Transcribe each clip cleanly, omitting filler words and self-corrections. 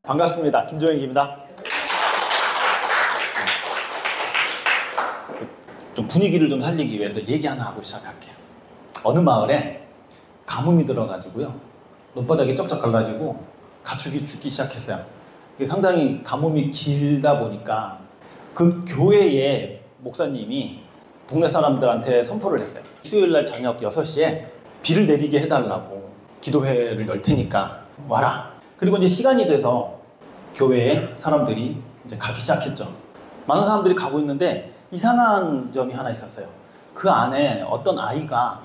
반갑습니다. 김종익입니다. 좀 분위기를 좀 살리기 위해서 얘기 하나 하고 시작할게요. 어느 마을에 가뭄이 들어가지고요, 논바닥이 쩍쩍 갈라지고 가축이 죽기 시작했어요. 상당히 가뭄이 길다 보니까 그 교회의 목사님이 동네 사람들한테 선포를 했어요. 수요일날 저녁 6시에 비를 내리게 해달라고, 기도회를 열 테니까 와라. 그리고 이제 시간이 돼서 교회에 사람들이 이제 가기 시작했죠. 많은 사람들이 가고 있는데 이상한 점이 하나 있었어요. 그 안에 어떤 아이가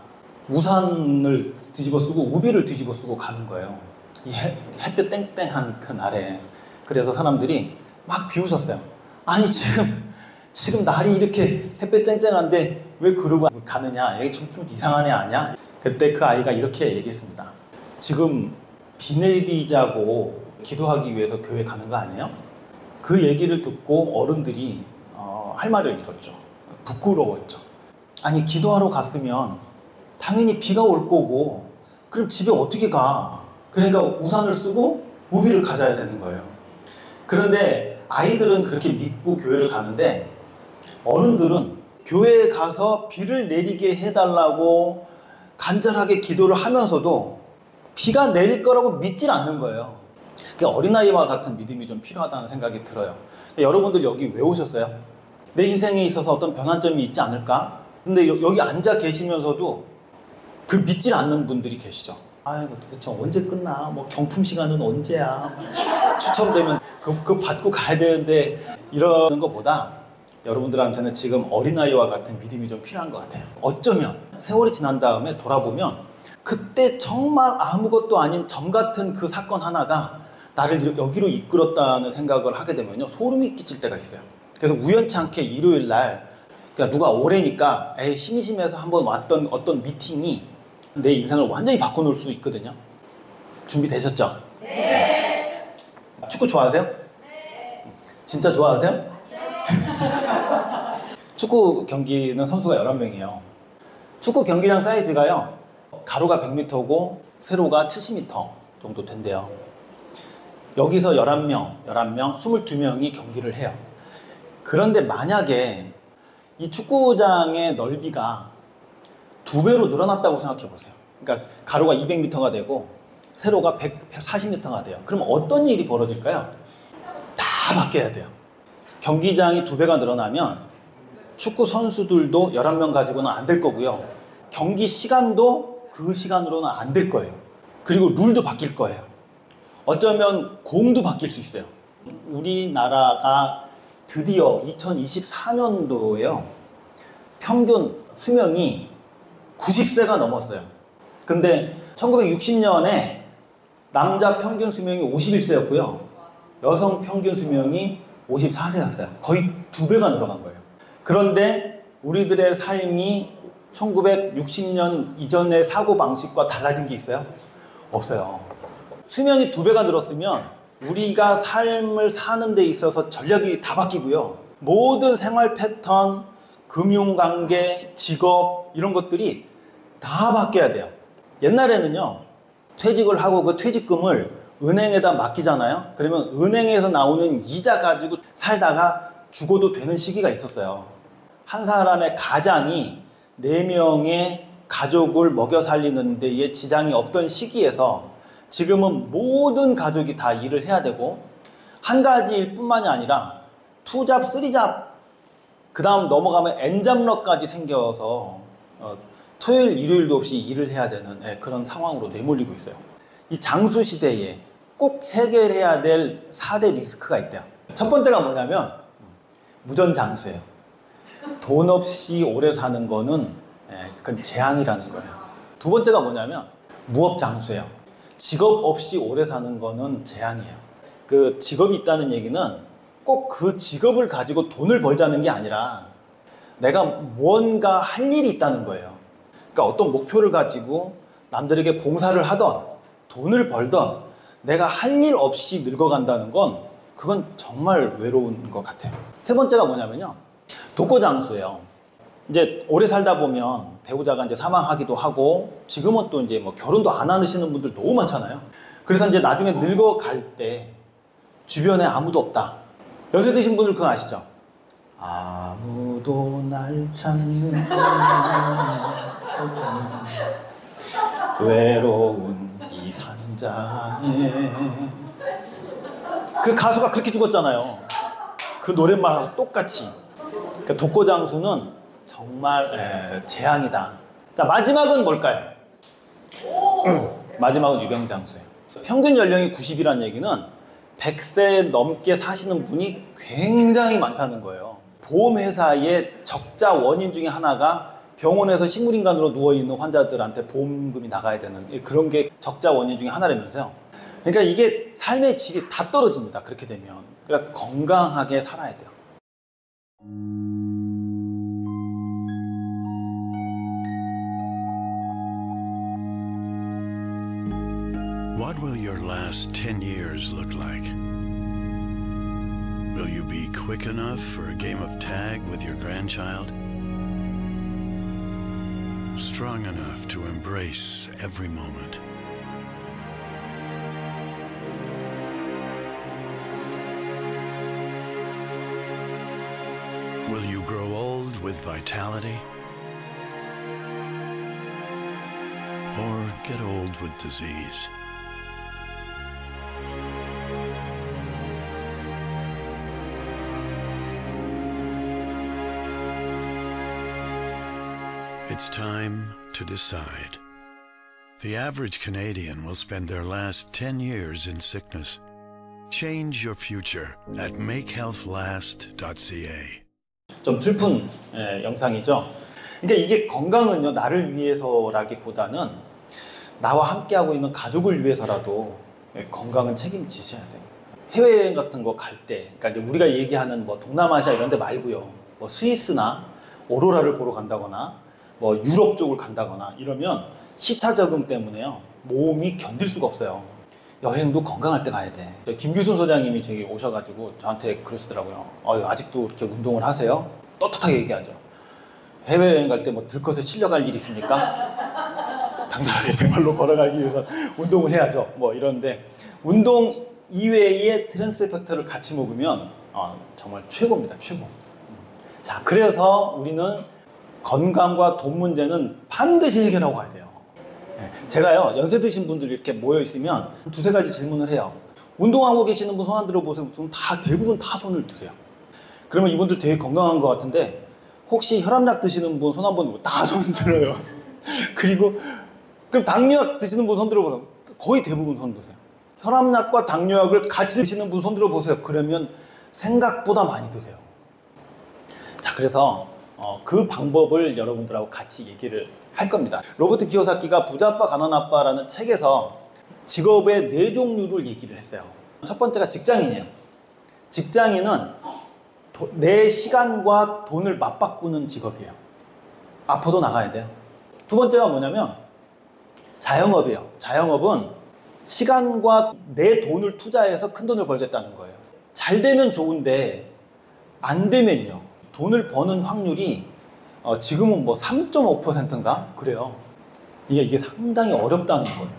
우산을 뒤집어 쓰고 우비를 뒤집어 쓰고 가는 거예요. 이 햇볕 땡땡한 그 날에. 그래서 사람들이 막 비웃었어요. 아니 지금 날이 이렇게 햇볕 쨍쨍한데 왜 그러고 가느냐, 이게 좀 이상한 애 아니야? 그때 그 아이가 이렇게 얘기했습니다. 지금 비 내리자고 기도하기 위해서 교회 가는 거 아니에요? 그 얘기를 듣고 어른들이 할 말을 잃었죠. 부끄러웠죠. 아니, 기도하러 갔으면 당연히 비가 올 거고, 그럼 집에 어떻게 가? 그러니까 우산을 쓰고 우비를 가져야 되는 거예요. 그런데 아이들은 그렇게 믿고 교회를 가는데 어른들은 교회에 가서 비를 내리게 해달라고 간절하게 기도를 하면서도 비가 내릴 거라고 믿질 않는 거예요. 어린아이와 같은 믿음이 좀 필요하다는 생각이 들어요. 여러분들 여기 왜 오셨어요? 내 인생에 있어서 어떤 변환점이 있지 않을까? 근데 여기 앉아 계시면서도 그 믿질 않는 분들이 계시죠. 아이고, 도대체 언제 끝나? 뭐 경품 시간은 언제야? 추첨되면 그거 받고 가야 되는데, 이러는 것보다 여러분들한테는 지금 어린아이와 같은 믿음이 좀 필요한 것 같아요. 어쩌면 세월이 지난 다음에 돌아보면 그때 정말 아무것도 아닌 점 같은 그 사건 하나가 나를 여기로 이끌었다는 생각을 하게 되면요, 소름이 끼칠 때가 있어요. 그래서 우연치 않게 일요일 날, 그러니까 누가 오래니까 심심해서 한번 왔던 어떤 미팅이 내 인생을 완전히 바꿔놓을 수도 있거든요. 준비되셨죠? 네. 축구 좋아하세요? 네. 진짜 좋아하세요? 네. 축구 경기는 선수가 11명이에요. 축구 경기장 사이즈가요, 가로가 100m고 세로가 70m 정도 된대요. 여기서 11명, 22명이 경기를 해요. 그런데 만약에 이 축구장의 넓이가 2배로 늘어났다고 생각해 보세요. 그러니까 가로가 200m가 되고 세로가 140m가 돼요. 그럼 어떤 일이 벌어질까요? 다 바뀌어야 돼요. 경기장이 2배가 늘어나면 축구 선수들도 11명 가지고는 안 될 거고요. 경기 시간도 그 시간으로는 안 될 거예요. 그리고 룰도 바뀔 거예요. 어쩌면 공도 바뀔 수 있어요. 우리나라가 드디어 2024년도에요. 평균 수명이 90세가 넘었어요. 근데 1960년에 남자 평균 수명이 51세였고요. 여성 평균 수명이 54세였어요. 거의 2배가 늘어간 거예요. 그런데 우리들의 삶이 1960년 이전의 사고방식과 달라진 게 있어요? 없어요. 수명이 2배가 늘었으면 우리가 삶을 사는 데 있어서 전략이 다 바뀌고요. 모든 생활 패턴, 금융관계, 직업, 이런 것들이 다 바뀌어야 돼요. 옛날에는요, 퇴직을 하고 그 퇴직금을 은행에다 맡기잖아요. 그러면 은행에서 나오는 이자 가지고 살다가 죽어도 되는 시기가 있었어요. 한 사람의 가장이 4명의 가족을 먹여 살리는 데에 지장이 없던 시기에서 지금은 모든 가족이 다 일을 해야 되고, 한 가지 일뿐만이 아니라 2잡, 3잡, 그 다음 넘어가면 N잡러까지 생겨서 토요일, 일요일도 없이 일을 해야 되는 그런 상황으로 내몰리고 있어요. 이 장수 시대에 꼭 해결해야 될 4대 리스크가 있대요. 첫 번째가 뭐냐면 무전장수예요. 돈 없이 오래 사는 거는 그건 재앙이라는 거예요. 두 번째가 뭐냐면 무업장수예요. 직업 없이 오래 사는 거는 재앙이에요. 그 직업이 있다는 얘기는 꼭 그 직업을 가지고 돈을 벌자는 게 아니라 내가 무언가 할 일이 있다는 거예요. 그러니까 어떤 목표를 가지고 남들에게 봉사를 하던 돈을 벌던 내가 할 일 없이 늙어간다는 건 그건 정말 외로운 것 같아요. 세 번째가 뭐냐면요, 독고장수예요. 이제 오래 살다 보면 배우자가 이제 사망하기도 하고, 지금은 또 이제 뭐 결혼도 안 하시는 분들 너무 많잖아요. 그래서 이제 나중에 늙어갈 때 주변에 아무도 없다. 연세 드신 분들 그거 아시죠? 아무도 날 찾는 외로운 이 산장에. 그 가수가 그렇게 죽었잖아요. 그 노랫말하고 똑같이. 그러니까 독고장수는 정말 재앙이다. 자, 마지막은 뭘까요? 마지막은 유병장수예요. 평균 연령이 90이라는 얘기는 100세 넘게 사시는 분이 굉장히 많다는 거예요. 보험회사의 적자 원인 중에 하나가 병원에서 식물인간으로 누워있는 환자들한테 보험금이 나가야 되는 그런 게 적자 원인 중에 하나라면서요. 그러니까 이게 삶의 질이 다 떨어집니다. 그렇게 되면. 그러니까 건강하게 살아야 돼요. What will your last 10 years look like? Will you be quick enough for a game of tag with your grandchild? Strong enough to embrace every moment? Will you grow old with vitality? Or get old with disease? It's time to decide. The average Canadian will spend their last 10 years in sickness. Change your future at makehealthlast.ca. 좀 슬픈 영상이죠. 그러니까 이게 건강은요, 나를 위해서라기보다는 나와 함께하고 있는 가족을 위해서라도 건강은 책임지셔야 돼요. 해외여행 같은 거 갈 때, 그러니까 이제 우리가 얘기하는 뭐 동남아시아 이런 데 말고요, 뭐 스위스나 오로라를 보러 간다거나 뭐 유럽 쪽을 간다거나 이러면 시차 적응 때문에요, 몸이 견딜 수가 없어요. 여행도 건강할 때 가야 돼. 김규순 소장님이 저기 오셔가지고 저한테 그러시더라고요. 아직도 이렇게 운동을 하세요? 떳떳하게 얘기하죠. 해외여행 갈 때 뭐 들것에 실려갈 일 있습니까? 당당하게 제 발로 걸어가기 위해서 운동을 해야죠. 뭐 이런데 운동 이외의 트랜스fer 팩터를 같이 먹으면 정말 최고입니다. 최고. 자, 그래서 우리는 건강과 돈 문제는 반드시 해결하고 가야 돼요. 제가요, 연세 드신 분들이 이렇게 모여 있으면 두세 가지 질문을 해요. 운동하고 계시는 분 손 안 들어보세요. 대부분 다 손을 드세요. 그러면 이분들 되게 건강한 것 같은데 혹시 혈압약 드시는 분 손 한번 다 손 들어요. 그리고 그럼 당뇨약 드시는 분 손 들어보세요. 거의 대부분 손 드세요. 혈압약과 당뇨약을 같이 드시는 분 손 들어보세요. 그러면 생각보다 많이 드세요. 자, 그래서 그 방법을 여러분들하고 같이 얘기를 할 겁니다. 로버트 키요사키가 부자아빠 가난아빠라는 책에서 직업의 4종류를 얘기를 했어요. 첫 번째가 직장인이에요. 직장인은 내 시간과 돈을 맞바꾸는 직업이에요. 앞으로 나가야 돼요. 두 번째가 뭐냐면 자영업이에요. 자영업은 시간과 내 돈을 투자해서 큰 돈을 벌겠다는 거예요. 잘 되면 좋은데 안 되면요, 돈을 버는 확률이 지금은 뭐 3.5%인가 그래요. 이게 상당히 어렵다는 거예요.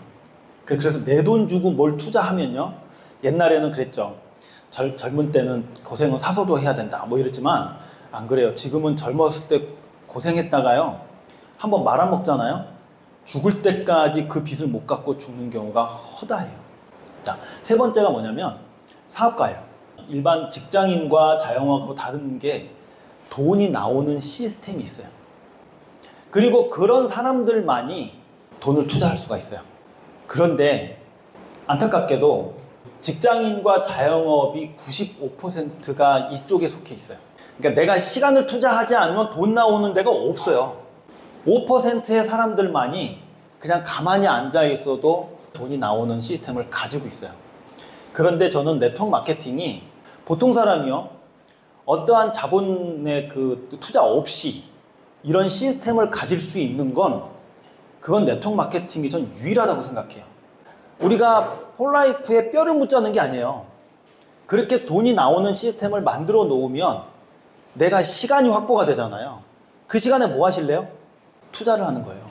그래서 내 돈 주고 뭘 투자하면요, 옛날에는 그랬죠. 젊은 때는 고생은 사서도 해야 된다 뭐 이랬지만 안 그래요. 지금은 젊었을 때 고생했다가요, 한번 말아먹잖아요. 죽을 때까지 그 빚을 못 갚고 죽는 경우가 허다해요. 자, 세 번째가 뭐냐면 사업가예요. 일반 직장인과 자영업하고 다른 게 돈이 나오는 시스템이 있어요. 그리고 그런 사람들만이 돈을 투자할 수가 있어요. 그런데 안타깝게도 직장인과 자영업이 95%가 이쪽에 속해 있어요. 그러니까 내가 시간을 투자하지 않으면 돈 나오는 데가 없어요. 5%의 사람들만이 그냥 가만히 앉아 있어도 돈이 나오는 시스템을 가지고 있어요. 그런데 저는 네트워크 마케팅이 보통 사람이요, 어떠한 자본의 그 투자 없이 이런 시스템을 가질 수 있는 건 그건 네트워크 마케팅이 전 유일하다고 생각해요. 우리가 폴라이프에 뼈를 묻자는 게 아니에요. 그렇게 돈이 나오는 시스템을 만들어 놓으면 내가 시간이 확보가 되잖아요. 그 시간에 뭐 하실래요? 투자를 하는 거예요.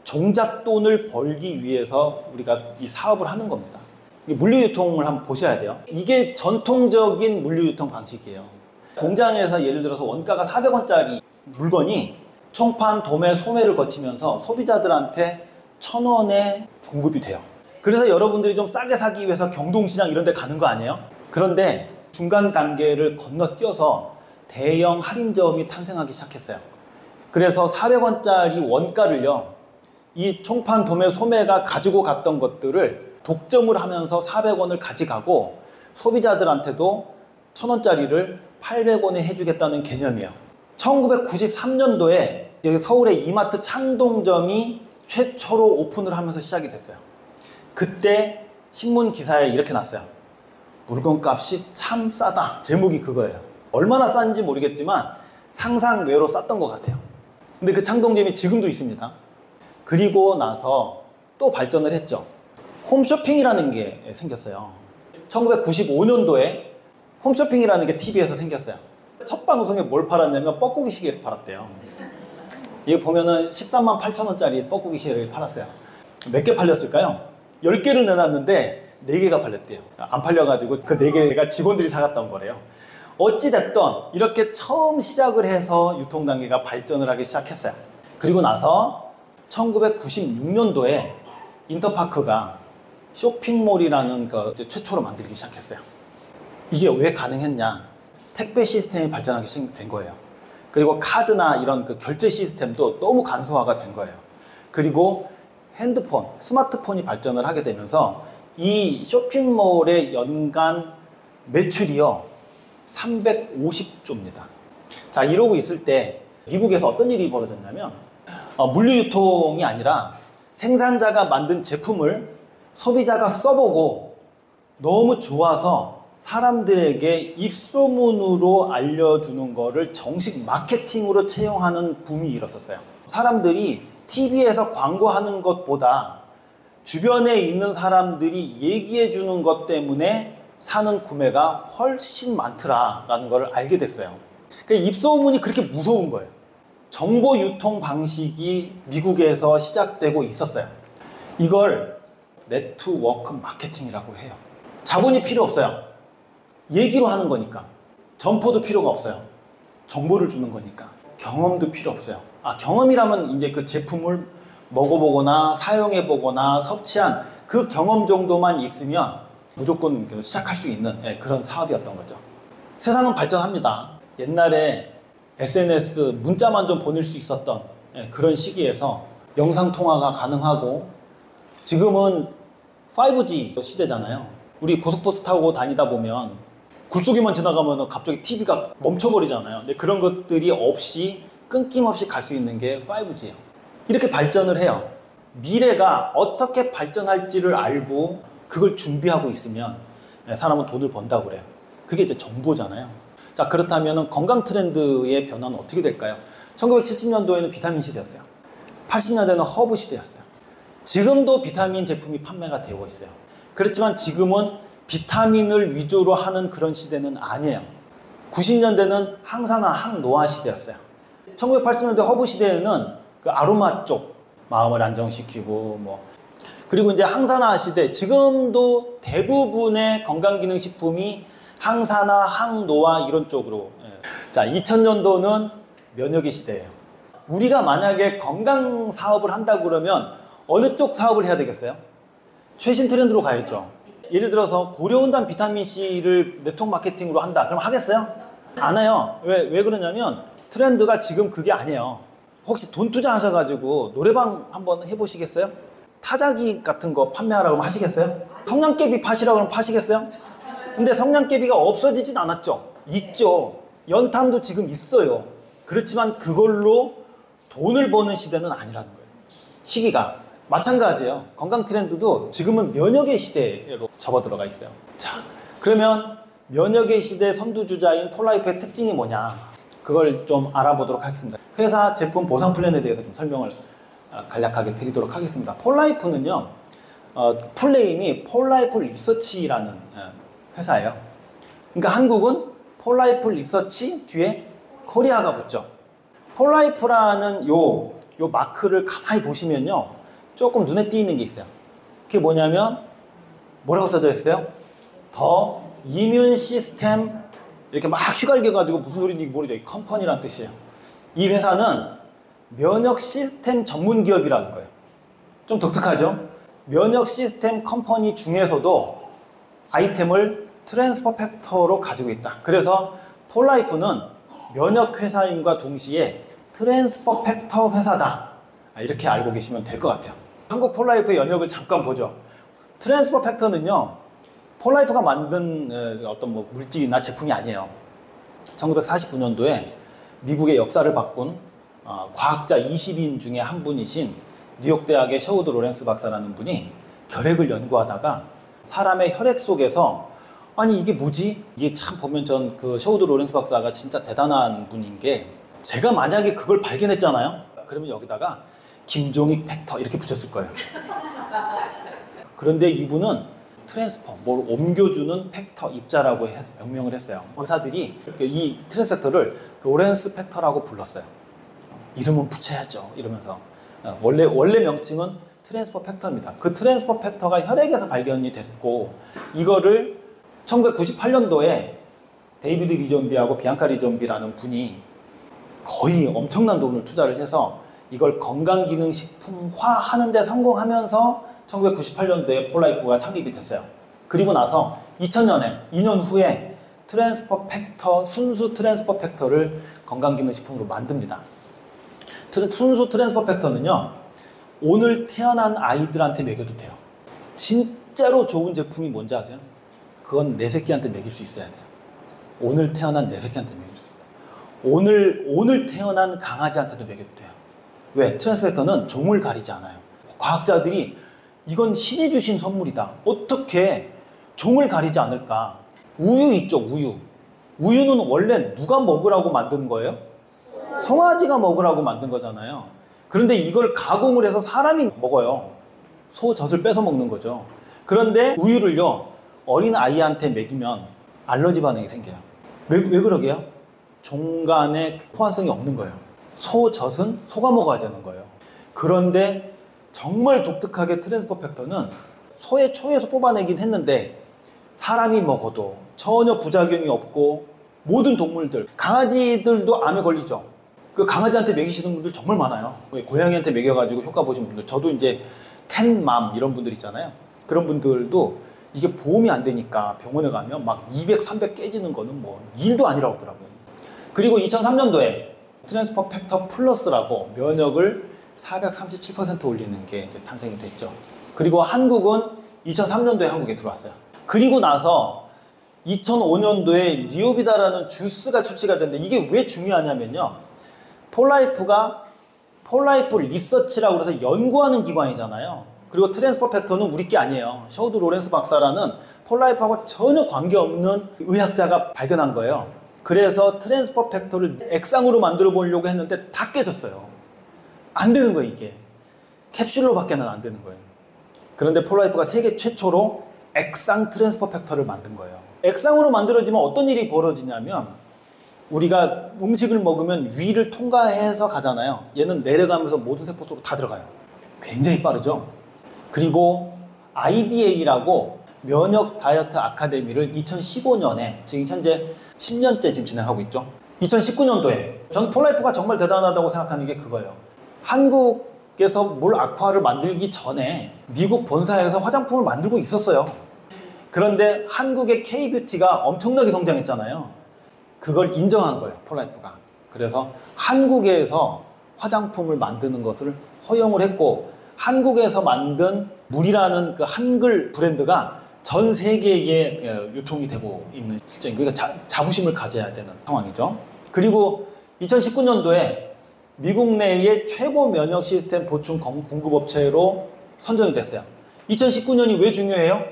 종잣돈을 벌기 위해서 우리가 이 사업을 하는 겁니다. 물류유통을 한번 보셔야 돼요. 이게 전통적인 물류유통 방식이에요. 공장에서 예를 들어서 원가가 400원짜리 물건이 총판, 도매, 소매를 거치면서 소비자들한테 1,000원에 공급이 돼요. 그래서 여러분들이 좀 싸게 사기 위해서 경동시장 이런 데 가는 거 아니에요? 그런데 중간 단계를 건너뛰어서 대형 할인점이 탄생하기 시작했어요. 그래서 400원짜리 원가를요, 이 총판, 도매, 소매가 가지고 갔던 것들을 독점을 하면서 400원을 가져가고 소비자들한테도 1,000원짜리를 800원에 해주겠다는 개념이에요. 1993년도에 서울의 이마트 창동점이 최초로 오픈을 하면서 시작이 됐어요. 그때 신문 기사에 이렇게 났어요. 물건값이 참 싸다. 제목이 그거예요. 얼마나 싼지 모르겠지만 상상 외로 쌌던 것 같아요. 근데 그 창동점이 지금도 있습니다. 그리고 나서 또 발전을 했죠. 홈쇼핑이라는 게 생겼어요. 1995년도에 홈쇼핑이라는 게 TV에서 생겼어요. 첫 방송에 뭘 팔았냐면 뻐꾸기 시계를 팔았대요. 이거 보면은 13만 8천 원짜리 뻐꾸기 시계를 팔았어요. 몇 개 팔렸을까요? 10개를 내놨는데 4개가 팔렸대요. 안 팔려가지고 그 4개가 직원들이 사갔던 거래요. 어찌됐든 이렇게 처음 시작을 해서 유통단계가 발전을 하기 시작했어요. 그리고 나서 1996년도에 인터파크가 쇼핑몰이라는 거 최초로 만들기 시작했어요. 이게 왜 가능했냐? 택배 시스템이 발전하기 시작된 거예요. 그리고 카드나 이런 그 결제 시스템도 너무 간소화가 된 거예요. 그리고 핸드폰, 스마트폰이 발전을 하게 되면서 이 쇼핑몰의 연간 매출이요 350조입니다. 자, 이러고 있을 때 미국에서 어떤 일이 벌어졌냐면 물류유통이 아니라 생산자가 만든 제품을 소비자가 써보고 너무 좋아서 사람들에게 입소문으로 알려주는 거를 정식 마케팅으로 채용하는 붐이 일었었어요. 사람들이 TV에서 광고하는 것보다 주변에 있는 사람들이 얘기해 주는 것 때문에 사는 구매가 훨씬 많더라라는 걸 알게 됐어요. 그러니까 입소문이 그렇게 무서운 거예요. 정보 유통 방식이 미국에서 시작되고 있었어요. 이걸 네트워크 마케팅이라고 해요. 자본이 필요 없어요. 얘기로 하는 거니까. 점포도 필요가 없어요. 정보를 주는 거니까. 경험도 필요 없어요. 경험이라면 이제 그 제품을 먹어보거나 사용해보거나 섭취한 그 경험 정도만 있으면 무조건 시작할 수 있는 그런 사업이었던 거죠. 세상은 발전합니다. 옛날에 SNS 문자만 좀 보낼 수 있었던 그런 시기에서 영상통화가 가능하고 지금은 5G 시대잖아요. 우리 고속버스 타고 다니다 보면 굴속에만 지나가면 갑자기 TV가 멈춰버리잖아요. 근데 그런 것들이 없이 끊김없이 갈 수 있는 게 5G예요. 이렇게 발전을 해요. 미래가 어떻게 발전할지를 알고 그걸 준비하고 있으면 사람은 돈을 번다고 그래요. 그게 이제 정보잖아요. 자, 그렇다면 건강 트렌드의 변화는 어떻게 될까요? 1970년도에는 비타민 시대였어요. 80년대는 허브 시대였어요. 지금도 비타민 제품이 판매가 되고 있어요. 그렇지만 지금은 비타민을 위주로 하는 그런 시대는 아니에요. 90년대는 항산화, 항노화 시대였어요. 1980년대 허브 시대에는 그 아로마 쪽 마음을 안정시키고 그리고 이제 항산화 시대, 지금도 대부분의 건강기능식품이 항산화, 항노화 이런 쪽으로. 자, 2000년도는 면역의 시대예요. 우리가 만약에 건강 사업을 한다 그러면 어느 쪽 사업을 해야 되겠어요? 최신 트렌드로 가야죠. 예를 들어서 고려온단 비타민C를 네트워크 마케팅으로 한다. 그럼 하겠어요? 안 해요. 왜 그러냐면 트렌드가 지금 그게 아니에요. 혹시 돈 투자하셔가지고 노래방 한번 해보시겠어요? 타자기 같은 거 판매하라고 하면 하시겠어요? 성냥개비 파시라고 하면 파시겠어요? 근데 성냥개비가 없어지진 않았죠. 있죠. 연탄도 지금 있어요. 그렇지만 그걸로 돈을 버는 시대는 아니라는 거예요. 시기가. 마찬가지예요. 건강 트렌드도 지금은 면역의 시대로 접어들어가 있어요. 자, 그러면 면역의 시대 선두주자인 폴라이프의 특징이 뭐냐? 그걸 좀 알아보도록 하겠습니다. 회사 제품 보상 플랜에 대해서 좀 설명을 간략하게 드리도록 하겠습니다. 폴라이프는요, 풀네임이 폴라이프 리서치라는 회사예요. 그러니까 한국은 폴라이프 리서치 뒤에 코리아가 붙죠. 폴라이프라는 요 마크를 가만히 보시면요, 조금 눈에 띄는 게 있어요. 그게 뭐냐면 뭐라고 써져 있어요? 더 이뮨 시스템, 이렇게 막 휘갈겨가지고 무슨 소리인지 모르죠. 컴퍼니란 뜻이에요. 이 회사는 면역 시스템 전문 기업이라는 거예요. 좀 독특하죠? 면역 시스템 컴퍼니 중에서도 아이템을 트랜스퍼 팩터로 가지고 있다. 그래서 폴라이프는 면역 회사임과 동시에 트랜스퍼 팩터 회사다. 이렇게 알고 계시면 될 것 같아요. 한국 폴라이프의 연역을 잠깐 보죠. 트랜스퍼 팩터는요, 폴라이프가 만든 어떤 뭐 물질이나 제품이 아니에요. 1949년도에 미국의 역사를 바꾼 과학자 20인 중에 한 분이신 뉴욕대학의 셔우드 로렌스 박사라는 분이 결핵을 연구하다가 사람의 혈액 속에서 아니 이게 뭐지? 이게 참 보면 전 그 셔우드 로렌스 박사가 진짜 대단한 분인 게 제가 만약에 그걸 발견했잖아요. 그러면 여기다가 김종익 팩터 이렇게 붙였을 거예요. 그런데 이분은 트랜스퍼, 뭘 옮겨주는 팩터 입자라고 해서 명명을 했어요. 의사들이 이 트랜스 팩터를 로렌스 팩터라고 불렀어요. 이름은 붙여야죠. 이러면서 원래 명칭은 트랜스퍼 팩터입니다. 그 트랜스퍼 팩터가 혈액에서 발견이 됐고 이거를 1998년도에 데이비드 리존비하고 비앙카 리존비라는 분이 거의 엄청난 돈을 투자를 해서 이걸 건강기능식품화 하는 데 성공하면서 1998년도에 폴라이프가 창립이 됐어요. 그리고 나서 2000년에 2년 후에 트랜스퍼 팩터, 순수 트랜스퍼 팩터를 건강기능식품으로 만듭니다. 순수 트랜스퍼 팩터는요, 오늘 태어난 아이들한테 먹여도 돼요. 진짜로 좋은 제품이 뭔지 아세요? 그건 내 새끼한테 먹일 수 있어야 돼요. 오늘 태어난 내 새끼한테 먹일 수 있어요. 오늘 태어난 강아지한테도 먹여도 돼요. 왜? 트랜스퍼 팩터는 종을 가리지 않아요. 과학자들이 이건 신이 주신 선물이다. 어떻게 종을 가리지 않을까? 우유 있죠, 우유. 우유는 원래 누가 먹으라고 만든 거예요? 송아지가 먹으라고 만든 거잖아요. 그런데 이걸 가공을 해서 사람이 먹어요. 소 젖을 뺏어 먹는 거죠. 그런데 우유를요, 어린 아이한테 먹이면 알러지 반응이 생겨요. 왜 그러게요? 종 간에 호환성이 없는 거예요. 소 젖은 소가 먹어야 되는 거예요. 그런데 정말 독특하게 트랜스퍼 팩터는 소의 초에서 뽑아내긴 했는데 사람이 먹어도 전혀 부작용이 없고 모든 동물들, 강아지들도 암에 걸리죠. 그 강아지한테 먹이시는 분들 정말 많아요. 고양이한테 먹여가지고 효과 보신 분들, 저도 이제 캔맘 이런 분들 있잖아요. 그런 분들도 이게 보험이 안 되니까 병원에 가면 막 200, 300 깨지는 거는 뭐 일도 아니라고 하더라고요. 그리고 2003년도에 트랜스퍼 팩터 플러스라고 면역을 437% 올리는 게 이제 탄생이 됐죠. 그리고 한국은 2003년도에 한국에 들어왔어요. 그리고 나서 2005년도에 리오비다라는 주스가 출시가 됐는데 이게 왜 중요하냐면요. 폴라이프 리서치라고 해서 연구하는 기관이잖아요. 그리고 트랜스퍼 팩터는 우리 게 아니에요. 셔우드 로렌스 박사라는 폴라이프하고 전혀 관계없는 의학자가 발견한 거예요. 그래서 트랜스퍼 팩터를 액상으로 만들어 보려고 했는데 다 깨졌어요. 안 되는 거예요, 이게. 캡슐로밖에는 안 되는 거예요. 그런데 폴라이프가 세계 최초로 액상 트랜스퍼 팩터를 만든 거예요. 액상으로 만들어지면 어떤 일이 벌어지냐면 우리가 음식을 먹으면 위를 통과해서 가잖아요. 얘는 내려가면서 모든 세포 속으로 다 들어가요. 굉장히 빠르죠. 그리고 IDA라고 면역 다이어트 아카데미를 2015년에 지금 현재 10년째 지금 진행하고 있죠. 2019년도에 저는 폴라이프가 정말 대단하다고 생각하는 게 그거예요. 한국에서 물 아쿠아를 만들기 전에 미국 본사에서 화장품을 만들고 있었어요. 그런데 한국의 K-뷰티가 엄청나게 성장했잖아요. 그걸 인정한 거예요, 폴라이프가. 그래서 한국에서 화장품을 만드는 것을 허용을 했고 한국에서 만든 물이라는 그 한글 브랜드가 전 세계에 유통이 되고 있는 실정이고 그러니까 자부심을 가져야 되는 상황이죠. 그리고 2019년도에 미국 내의 최고 면역 시스템 보충 공급업체로 선정이 됐어요. 2019년이 왜 중요해요?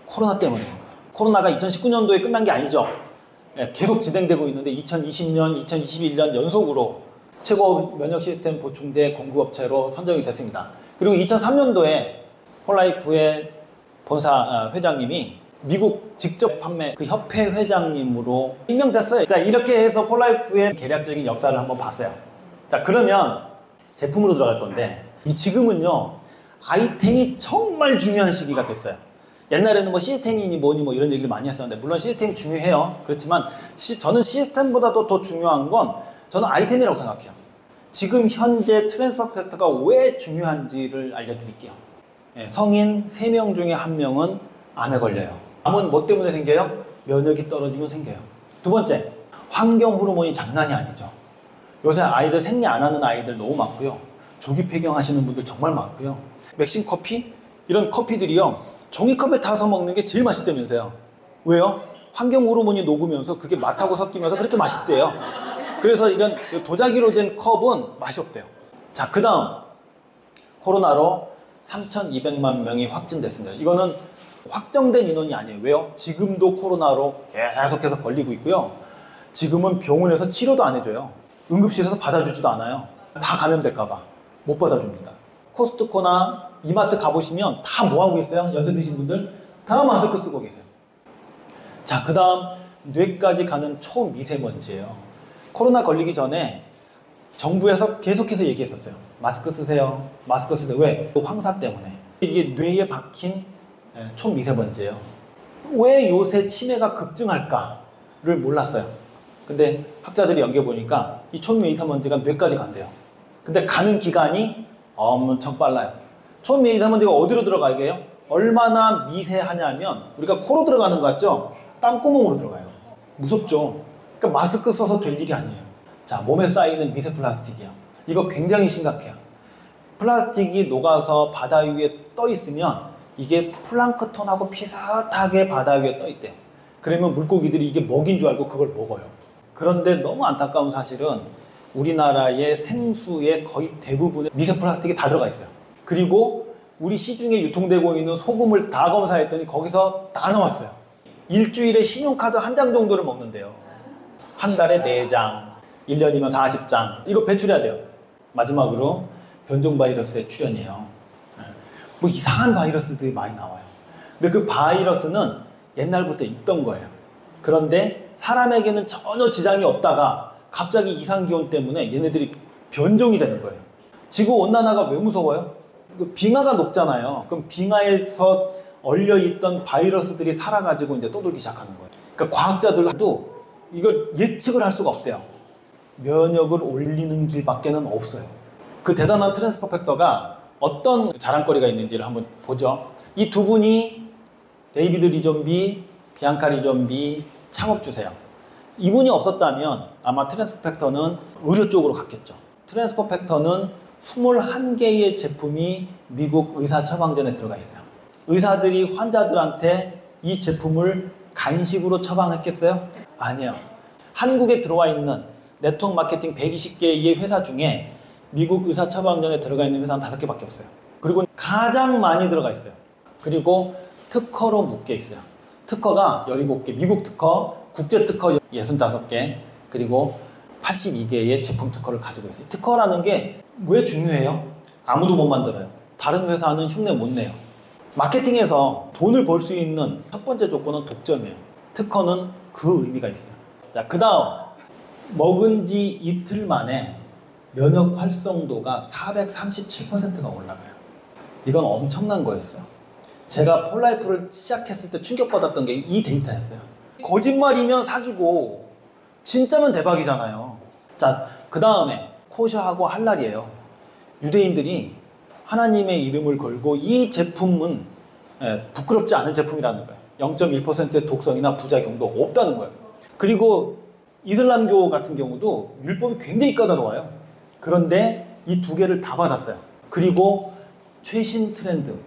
코로나 때문인 거예요. 코로나가 2019년도에 끝난 게 아니죠. 계속 진행되고 있는데 2020년, 2021년 연속으로 최고 면역 시스템 보충제 공급업체로 선정이 됐습니다. 그리고 2003년도에 폴라이프의 본사 회장님이 미국 직접 판매 그 협회 회장님으로 임명됐어요. 자, 이렇게 해서 폴라이프의 계략적인 역사를 한번 봤어요. 자, 그러면 제품으로 들어갈 건데 지금은요 아이템이 정말 중요한 시기가 됐어요. 옛날에는 뭐 시스템이니 뭐니 뭐 이런 얘기를 많이 했었는데, 물론 시스템이 중요해요. 그렇지만 저는 시스템보다도 더 중요한 건 저는 아이템이라고 생각해요. 지금 현재 트랜스퍼 팩터가 왜 중요한지를 알려드릴게요. 성인 3명 중에 1명은 암에 걸려요. 암은 뭐 때문에 생겨요? 면역이 떨어지면 생겨요. 두 번째, 환경 호르몬이 장난이 아니죠. 요새 아이들 생리 안 하는 아이들 너무 많고요. 조기 폐경하시는 분들 정말 많고요. 맥심 커피? 이런 커피들이요, 종이컵에 타서 먹는 게 제일 맛있다면서요. 왜요? 환경 호르몬이 녹으면서 그게 맛하고 섞이면서 그렇게 맛있대요. 그래서 이런 도자기로 된 컵은 맛이 없대요. 자, 그 다음 코로나로 3,200만 명이 확진됐습니다. 이거는 확정된 인원이 아니에요. 왜요? 지금도 코로나로 계속해서 걸리고 있고요. 지금은 병원에서 치료도 안 해줘요. 응급실에서 받아주지도 않아요. 다 감염될까봐 못 받아줍니다. 코스트코나 이마트 가보시면 다 뭐하고 있어요? 연세 드신 분들 다 마스크 쓰고 계세요. 자, 그 다음 뇌까지 가는 초미세먼지예요. 코로나 걸리기 전에 정부에서 계속해서 얘기했었어요. 마스크 쓰세요. 마스크 쓰세요. 왜? 황사 때문에. 이게 뇌에 박힌 초미세먼지예요. 왜 요새 치매가 급증할까를 몰랐어요. 근데 학자들이 연구해보니까 이 초미세먼지가 뇌까지 간대요. 근데 가는 기간이 엄청 빨라요. 초미세먼지가 어디로 들어가게요? 얼마나 미세하냐면 우리가 코로 들어가는 거 같죠? 땀구멍으로 들어가요. 무섭죠? 그러니까 마스크 써서 될 일이 아니에요. 자, 몸에 쌓이는 미세 플라스틱이요. 이거 굉장히 심각해요. 플라스틱이 녹아서 바다 위에 떠 있으면 이게 플랑크톤하고 비슷하게 바다 위에 떠 있대요. 그러면 물고기들이 이게 먹인 줄 알고 그걸 먹어요. 그런데 너무 안타까운 사실은 우리나라의 생수의 거의 대부분에 미세 플라스틱이 다 들어가 있어요. 그리고 우리 시중에 유통되고 있는 소금을 다 검사했더니 거기서 다 나왔어요. 일주일에 신용카드 1장 정도를 먹는데요. 한 달에 4장, 1년이면 40장. 이거 배출해야 돼요. 마지막으로 변종 바이러스의 출현이에요. 뭐 이상한 바이러스들이 많이 나와요. 근데 그 바이러스는 옛날부터 있던 거예요. 그런데 사람에게는 전혀 지장이 없다가 갑자기 이상기온 때문에 얘네들이 변종이 되는 거예요. 지구온난화가 왜 무서워요? 빙하가 녹잖아요. 그럼 빙하에서 얼려있던 바이러스들이 살아가지고 이제 떠돌기 시작하는 거예요. 그러니까 과학자들도 이걸 예측을 할 수가 없대요. 면역을 올리는 길밖에는 없어요. 그 대단한 트랜스퍼 팩터가 어떤 자랑거리가 있는지를 한번 보죠. 이 두 분이 데이비드 리존비, 비앙카 리존비 창업주세요. 이분이 없었다면 아마 트랜스퍼 팩터는 의료 쪽으로 갔겠죠. 트랜스퍼 팩터는 21개의 제품이 미국 의사 처방전에 들어가 있어요. 의사들이 환자들한테 이 제품을 간식으로 처방했겠어요? 아니에요. 한국에 들어와 있는 네트워크 마케팅 120개의 회사 중에 미국 의사 처방전에 들어가 있는 회사는 5개밖에 없어요. 그리고 가장 많이 들어가 있어요. 그리고 특허로 묶여 있어요. 특허가 17개, 미국 특허, 국제 특허 65개, 그리고 82개의 제품 특허를 가지고 있어요. 특허라는 게 왜 중요해요? 아무도 못 만들어요. 다른 회사는 흉내 못 내요. 마케팅에서 돈을 벌 수 있는 첫 번째 조건은 독점이에요. 특허는 그 의미가 있어요. 자, 그 다음 먹은 지 이틀 만에 면역 활성도가 437%가 올라가요. 이건 엄청난 거였어요. 제가 폴라이프를 시작했을 때 충격받았던 게 이 데이터였어요. 거짓말이면 사기고 진짜면 대박이잖아요. 자, 그 다음에 코셔하고 할랄이에요. 유대인들이 하나님의 이름을 걸고 이 제품은 부끄럽지 않은 제품이라는 거예요. 0.1%의 독성이나 부작용도 없다는 거예요. 그리고 이슬람교 같은 경우도 율법이 굉장히 까다로워요. 그런데 이 2개를 다 받았어요. 그리고 최신 트렌드,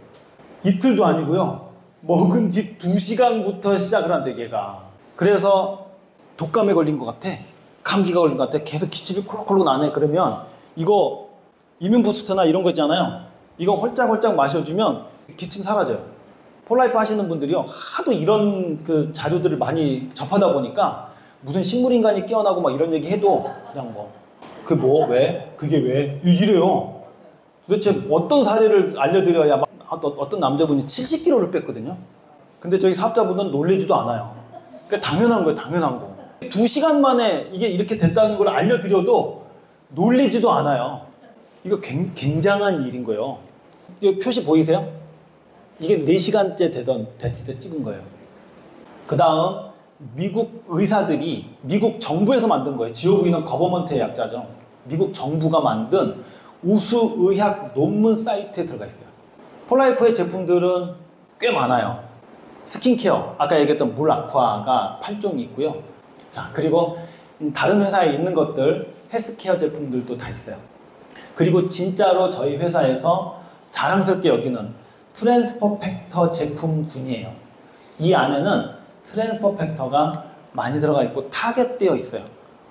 이틀도 아니고요, 먹은 지 2시간부터 시작을 한대, 걔가. 그래서 독감에 걸린 것 같아, 감기가 걸린 것 같아, 계속 기침이 콜록콜록 나네. 그러면 이거 이뮨부스터나 이런 거 있잖아요, 이거 홀짝홀짝 마셔주면 기침 사라져요. 폴라이프 하시는 분들이요, 하도 이런 그 자료들을 많이 접하다 보니까 무슨 식물인간이 깨어나고 막 이런 얘기 해도 그냥 왜? 그게 왜? 이래요. 도대체 어떤 사례를 알려드려야 막 어떤 남자분이 70kg를 뺐거든요. 근데 저희 사업자분은 놀래지도 않아요. 그러니까 당연한 거예요, 당연한 거. 2시간 만에 이게 이렇게 됐다는 걸 알려드려도 놀래지도 않아요. 이거 굉장한 일인 거예요. 이거 표시 보이세요? 이게 4시간째 됐을 때 찍은 거예요. 그 다음 미국 의사들이 미국 정부에서 만든 거예요. GOV는 거버먼트의 약자죠. 미국 정부가 만든 우수 의학 논문 사이트에 들어가 있어요. 폴라이프의 제품들은 꽤 많아요. 스킨케어, 아까 얘기했던 물 아쿠아가 8종이 있고요. 자, 그리고 다른 회사에 있는 것들, 헬스케어 제품들도 다 있어요. 그리고 진짜로 저희 회사에서 자랑스럽게 여기는 트랜스퍼 팩터 제품군이에요. 이 안에는 트랜스퍼 팩터가 많이 들어가 있고 타겟되어 있어요.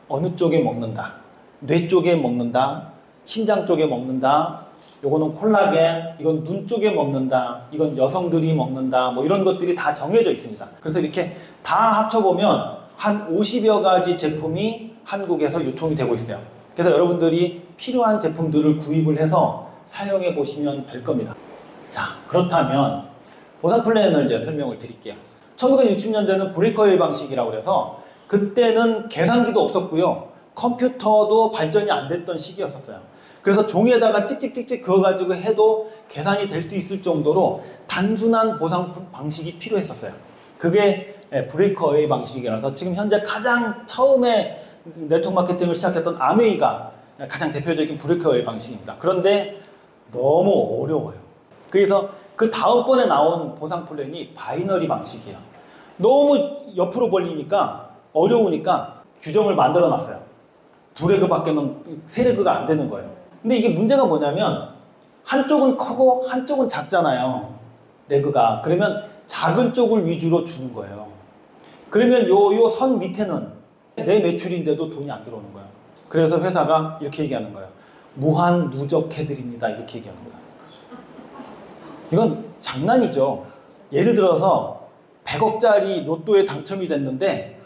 어느 쪽에 먹는다, 뇌 쪽에 먹는다, 심장 쪽에 먹는다, 요거는 콜라겐, 이건 눈 쪽에 먹는다, 이건 여성들이 먹는다, 뭐 이런 것들이 다 정해져 있습니다. 그래서 이렇게 다 합쳐보면 한 50여 가지 제품이 한국에서 유통이 되고 있어요. 그래서 여러분들이 필요한 제품들을 구입을 해서 사용해 보시면 될 겁니다. 자, 그렇다면 보상 플랜을 이제 설명을 드릴게요. 1960년대는 브레이커웨이 방식이라고 해서 그때는 계산기도 없었고요. 컴퓨터도 발전이 안 됐던 시기였었어요. 그래서 종이에다가 찍찍찍찍 그어가지고 해도 계산이 될 수 있을 정도로 단순한 보상 방식이 필요했었어요. 그게 브레이커웨이 방식이라서 지금 현재 가장 처음에 네트워크 마케팅을 시작했던 아메이가 가장 대표적인 브레이커웨이 방식입니다. 그런데 너무 어려워요. 그래서 그 다음번에 나온 보상 플랜이 바이너리 방식이에요. 너무 옆으로 벌리니까 어려우니까 규정을 만들어 놨어요. 2레그밖에는 3레그가 안 되는 거예요. 근데 이게 문제가 뭐냐면 한쪽은 크고 한쪽은 작잖아요. 레그가. 그러면 작은 쪽을 위주로 주는 거예요. 그러면 요 선 밑에는 내 매출인데도 돈이 안 들어오는 거예요. 그래서 회사가 이렇게 얘기하는 거예요. 무한 누적해드립니다. 이렇게 얘기하는 거예요. 이건 장난이죠. 예를 들어서 100억짜리 로또에 당첨이 됐는데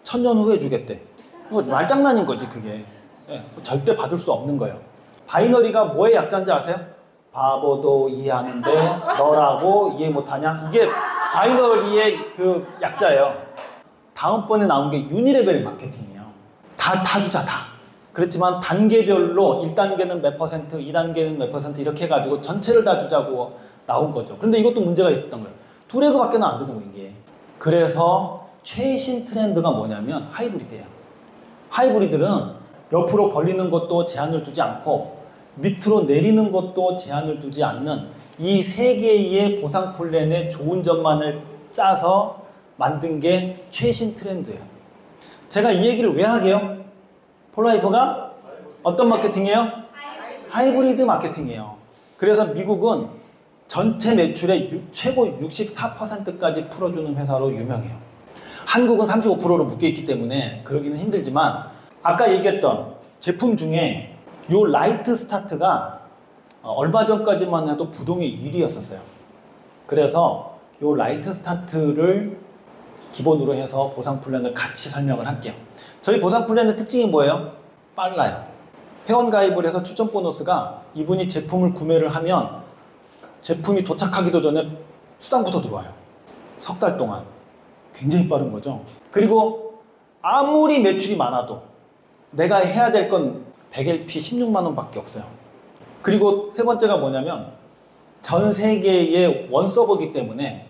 1000년 후에 주겠대. 이거 말장난인 거지 그게. 절대 받을 수 없는 거예요. 바이너리가 뭐의 약자인지 아세요? 바보도 이해하는데 너라고 이해 못하냐? 이게 바이너리의 그 약자예요. 다음번에 나온 게 유니레벨 마케팅이에요. 다 주자 다. 그렇지만 단계별로 1단계는 몇 퍼센트, 2단계는 몇 퍼센트 이렇게 해가지고 전체를 다 주자고 나온 거죠. 그런데 이것도 문제가 있었던 거예요. 2레그밖에 안 되는 거예요 이게. 그래서 최신 트렌드가 뭐냐면 하이브리드예요. 하이브리드는 옆으로 벌리는 것도 제한을 두지 않고 밑으로 내리는 것도 제한을 두지 않는 이 3개의 보상 플랜의 좋은 점만을 짜서 만든 게 최신 트렌드예요. 제가 이 얘기를 왜 하게요? 폴라이프가 어떤 마케팅이에요? 하이브리드 마케팅이에요. 그래서 미국은 전체 매출의 최고 64%까지 풀어주는 회사로 유명해요. 한국은 35%로 묶여있기 때문에 그러기는 힘들지만 아까 얘기했던 제품 중에 요 라이트 스타트가 얼마 전까지만 해도 부동의 1위였었어요. 그래서 요 라이트 스타트를 기본으로 해서 보상 플랜을 같이 설명을 할게요. 저희 보상 플랜의 특징이 뭐예요? 빨라요. 회원 가입을 해서 추천 보너스가 이분이 제품을 구매를 하면 제품이 도착하기도 전에 수당부터 들어와요. 3달 동안. 굉장히 빠른 거죠. 그리고 아무리 매출이 많아도 내가 해야 될 건 100LP 16만 원밖에 없어요. 그리고 세 번째가 뭐냐면 전 세계의 원서버이기 때문에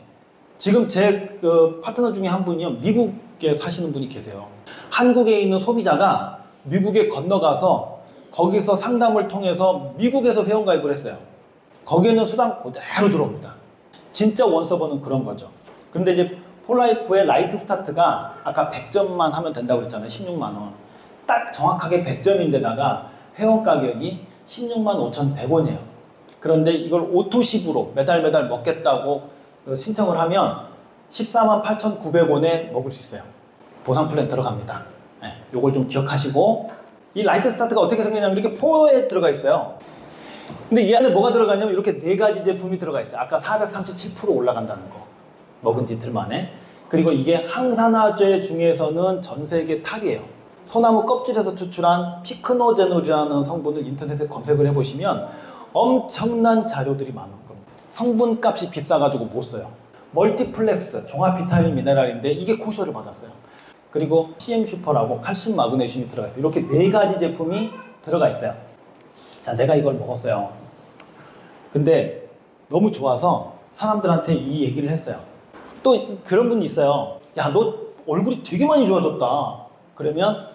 지금 제 그 파트너 중에 한 분이요. 미국에 사시는 분이 계세요. 한국에 있는 소비자가 미국에 건너가서 거기서 상담을 통해서 미국에서 회원가입을 했어요. 거기에는 수당 그대로 들어옵니다. 진짜 원서버는 그런 거죠. 그런데 이제 폴라이프의 라이트 스타트가 아까 100점만 하면 된다고 그랬잖아요. 16만 원. 딱 정확하게 100점인데다가 회원 가격이 16만 5,100원이에요. 그런데 이걸 오토십으로 매달 먹겠다고 신청을 하면 14만 8,900원에 먹을 수 있어요. 보상 플랜 들어갑니다. 네, 요걸 좀 기억하시고 이 라이트 스타트가 어떻게 생겼냐면 이렇게 포에 들어가 있어요. 근데 이 안에 뭐가 들어가냐면 이렇게 4가지 제품이 들어가 있어요. 아까 437% 올라간다는 거. 먹은 지 이틀 만에. 그리고 이게 항산화제 중에서는 전 세계 탑이에요. 소나무 껍질에서 추출한 피크노제놀이라는 성분을 인터넷에 검색을 해보시면 엄청난 자료들이 많은 겁니다. 성분값이 비싸가지고 못 써요. 멀티플렉스, 종합 비타민 미네랄인데 이게 코쇼를 받았어요. 그리고 CM 슈퍼라고 칼슘 마그네슘이 들어가 있어요. 이렇게 4가지 제품이 들어가 있어요. 자, 내가 이걸 먹었어요. 근데 너무 좋아서 사람들한테 이 얘기를 했어요. 또 그런 분이 있어요. 야, 너 얼굴이 되게 많이 좋아졌다. 그러면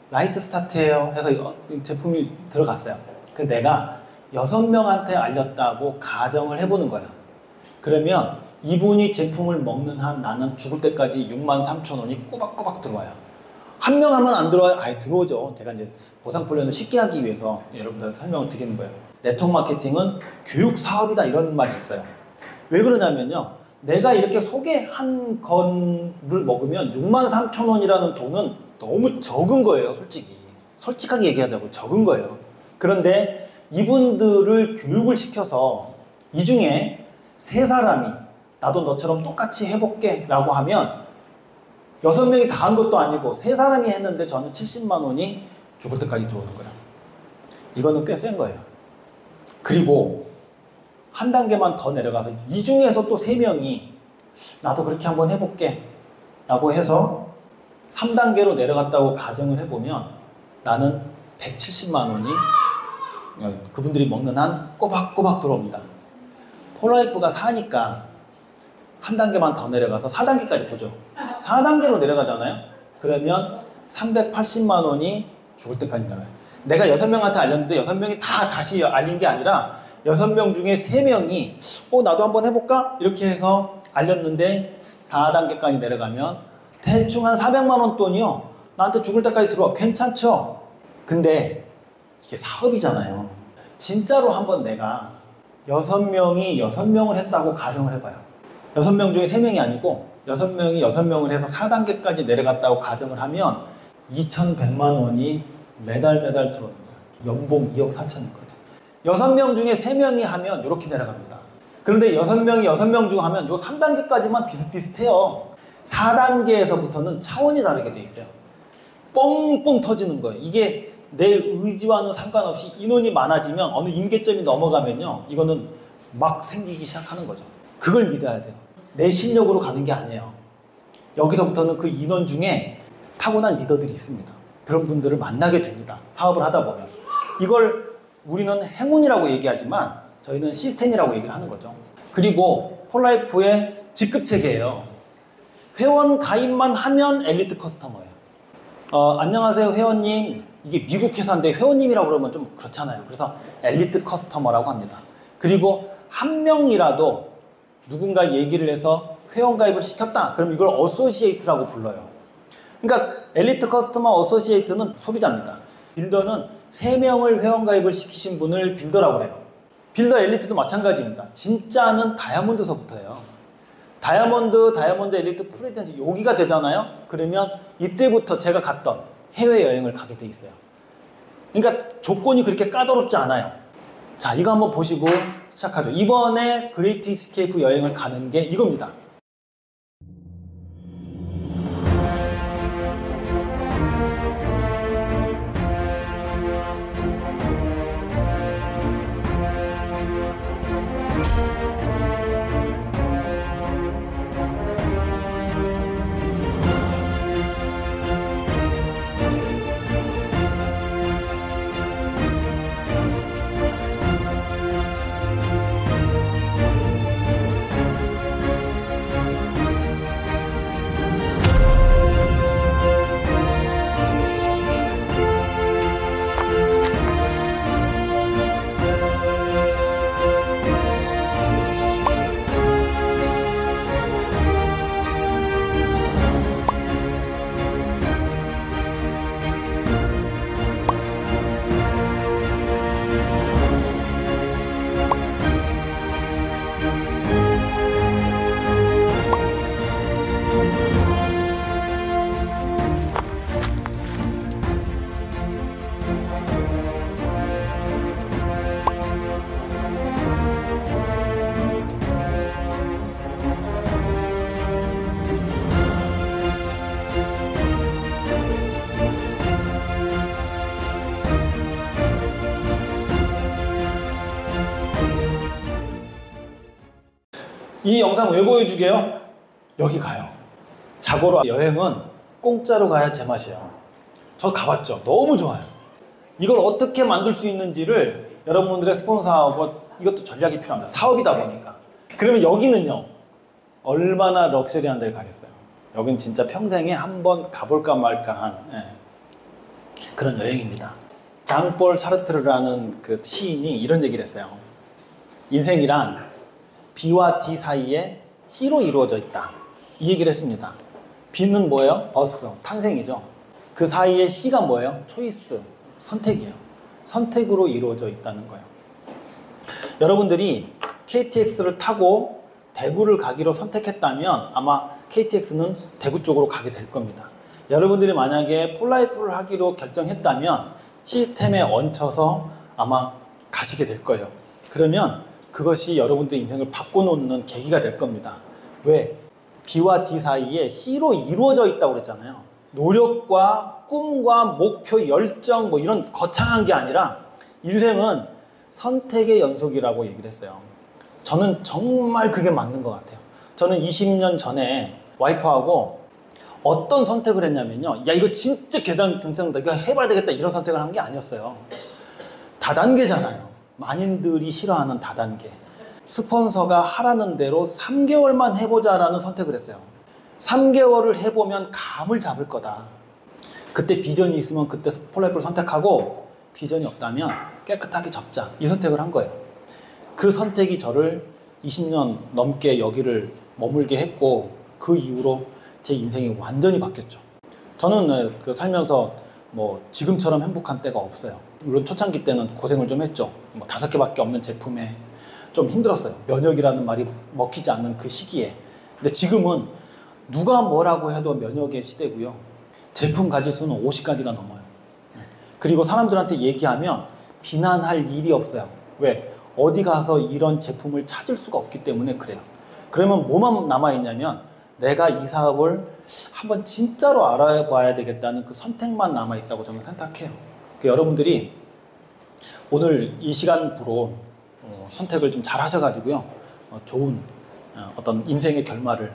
라이트 스타트예요 해서 제품이 들어갔어요. 근데 내가 6명한테 알렸다고 가정을 해보는 거예요. 그러면 이분이 제품을 먹는 한 나는 죽을 때까지 63,000원이 꼬박꼬박 들어와요. 한 명 하면 안 들어와요? 아예 들어오죠. 제가 이제 보상플랜을 쉽게 하기 위해서 여러분들한테 설명을 드리는 거예요. 네트워크 마케팅은 교육 사업이다 이런 말이 있어요. 왜 그러냐면요. 내가 이렇게 소개한 건을 먹으면 63,000원이라는 돈은 너무 적은 거예요. 솔직하게 얘기하자고 적은 거예요. 그런데 이분들을 교육을 시켜서 이 중에 3사람이 나도 너처럼 똑같이 해볼게 라고 하면 6명이 다 한 것도 아니고 3사람이 했는데 저는 70만 원이 죽을 때까지 들어오는 거예요. 이거는 꽤 센 거예요. 그리고 한 단계만 더 내려가서 이 중에서 또 3명이 나도 그렇게 한번 해볼게 라고 해서 3단계로 내려갔다고 가정을 해보면 나는 170만 원이 그분들이 먹는 한 꼬박꼬박 들어옵니다. 폴라이프가 4니까 한 단계만 더 내려가서 4단계까지 보죠. 4단계로 내려가잖아요. 그러면 380만 원이 죽을 때까지 내려가요. 내가 6명한테 알렸는데 6명이 다 다시 알린 게 아니라 6명 중에 3명이 나도 한번 해볼까? 이렇게 해서 알렸는데 4단계까지 내려가면 대충 한 400만 원 돈이요. 나한테 죽을 때까지 들어와. 괜찮죠? 근데 이게 사업이잖아요. 진짜로 한번 내가 6명이 6명을 했다고 가정을 해봐요. 6명 중에 3명이 아니고 6명이 6명을 해서 4단계까지 내려갔다고 가정을 하면 2,100만 원이 매달 들어오는 거예요. 연봉 2억 4천인 거죠. 6명 중에 3명이 하면 이렇게 내려갑니다. 그런데 6명이 6명 중 하면 요 3단계까지만 비슷비슷해요. 4단계에서부터는 차원이 다르게 돼 있어요. 뻥뻥 터지는 거예요. 이게 내 의지와는 상관없이 인원이 많아지면 어느 임계점이 넘어가면요. 이거는 막 생기기 시작하는 거죠. 그걸 믿어야 돼요. 내 실력으로 가는 게 아니에요. 여기서부터는 그 인원 중에 타고난 리더들이 있습니다. 그런 분들을 만나게 됩니다. 사업을 하다 보면. 이걸 우리는 행운이라고 얘기하지만 저희는 시스템이라고 얘기를 하는 거죠. 그리고 폴라이프의 직급체계예요. 회원 가입만 하면 엘리트 커스터머예요. 안녕하세요 회원님. 이게 미국 회사인데 회원님이라고 그러면 좀 그렇잖아요. 그래서 엘리트 커스터머라고 합니다. 그리고 한 명이라도 누군가 얘기를 해서 회원 가입을 시켰다. 그럼 이걸 어소시에이트라고 불러요. 그러니까 엘리트 커스터머 어소시에이트는 소비자입니다. 빌더는 3명을 회원 가입을 시키신 분을 빌더라고 해요. 빌더 엘리트도 마찬가지입니다. 진짜는 다이아몬드서부터예요. 다이아몬드 엘리트 프리텐스 여기가 되잖아요. 그러면 이때부터 제가 갔던 해외여행을 가게 돼 있어요. 그러니까 조건이 그렇게 까다롭지 않아요. 자, 이거 한번 보시고 시작하죠. 이번에 그레이트 이스케이프 여행을 가는 게 이겁니다. 이 영상 왜 보여주게요? 여기 가요. 자고로 여행은 공짜로 가야 제맛이에요. 저 가봤죠. 너무 좋아요. 이걸 어떻게 만들 수 있는지를 여러분들의 스폰서하고 이것도 전략이 필요합니다. 사업이다 보니까. 그러면 여기는요, 얼마나 럭셔리한 데를 가겠어요. 여긴 진짜 평생에 한번 가볼까 말까한 그런 여행입니다. 장폴 사르트르라는 그 시인이 이런 얘기를 했어요. 인생이란 B와 D 사이에 C로 이루어져 있다. 이 얘기를 했습니다. B는 뭐예요? 버스, 탄생이죠. 그 사이에 C가 뭐예요? 초이스, 선택이에요. 선택으로 이루어져 있다는 거예요. 여러분들이 KTX를 타고 대구를 가기로 선택했다면 아마 KTX는 대구 쪽으로 가게 될 겁니다. 여러분들이 만약에 폴라이프를 하기로 결정했다면 시스템에 얹혀서 아마 가시게 될 거예요. 그러면 그것이 여러분들의 인생을 바꿔놓는 계기가 될 겁니다. 왜? B와 D 사이에 C로 이루어져 있다고 그랬잖아요. 노력과 꿈과 목표, 열정 뭐 이런 거창한 게 아니라 인생은 선택의 연속이라고 얘기를 했어요. 저는 정말 그게 맞는 것 같아요. 저는 20년 전에 와이프하고 어떤 선택을 했냐면요. 야, 이거 진짜 계단 경상다. 이거 해봐야 되겠다. 이런 선택을 한 게 아니었어요. 다단계잖아요. 많이들이 싫어하는 다단계. 스폰서가 하라는 대로 3개월만 해보자라는 선택을 했어요. 3개월을 해보면 감을 잡을 거다. 그때 비전이 있으면 그때 폴라이프를 선택하고 비전이 없다면 깨끗하게 접자. 이 선택을 한 거예요. 그 선택이 저를 20년 넘게 여기를 머물게 했고 그 이후로 제 인생이 완전히 바뀌었죠. 저는 그 살면서 뭐 지금처럼 행복한 때가 없어요. 물론 초창기 때는 고생을 좀 했죠. 뭐 5개밖에 없는 제품에 좀 힘들었어요. 면역이라는 말이 먹히지 않는 그 시기에. 근데 지금은 누가 뭐라고 해도 면역의 시대고요. 제품 가지수는 50가지가 넘어요. 그리고 사람들한테 얘기하면 비난할 일이 없어요. 왜? 어디 가서 이런 제품을 찾을 수가 없기 때문에 그래요. 그러면 뭐만 남아있냐면 내가 이 사업을 한번 진짜로 알아봐야 되겠다는 그 선택만 남아있다고 저는 생각해요. 그러니까 여러분들이 오늘 이 시간부로 선택을 좀 잘 하셔가지고요. 좋은 어떤 인생의 결말을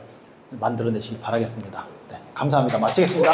만들어내시길 바라겠습니다. 네, 감사합니다. 마치겠습니다.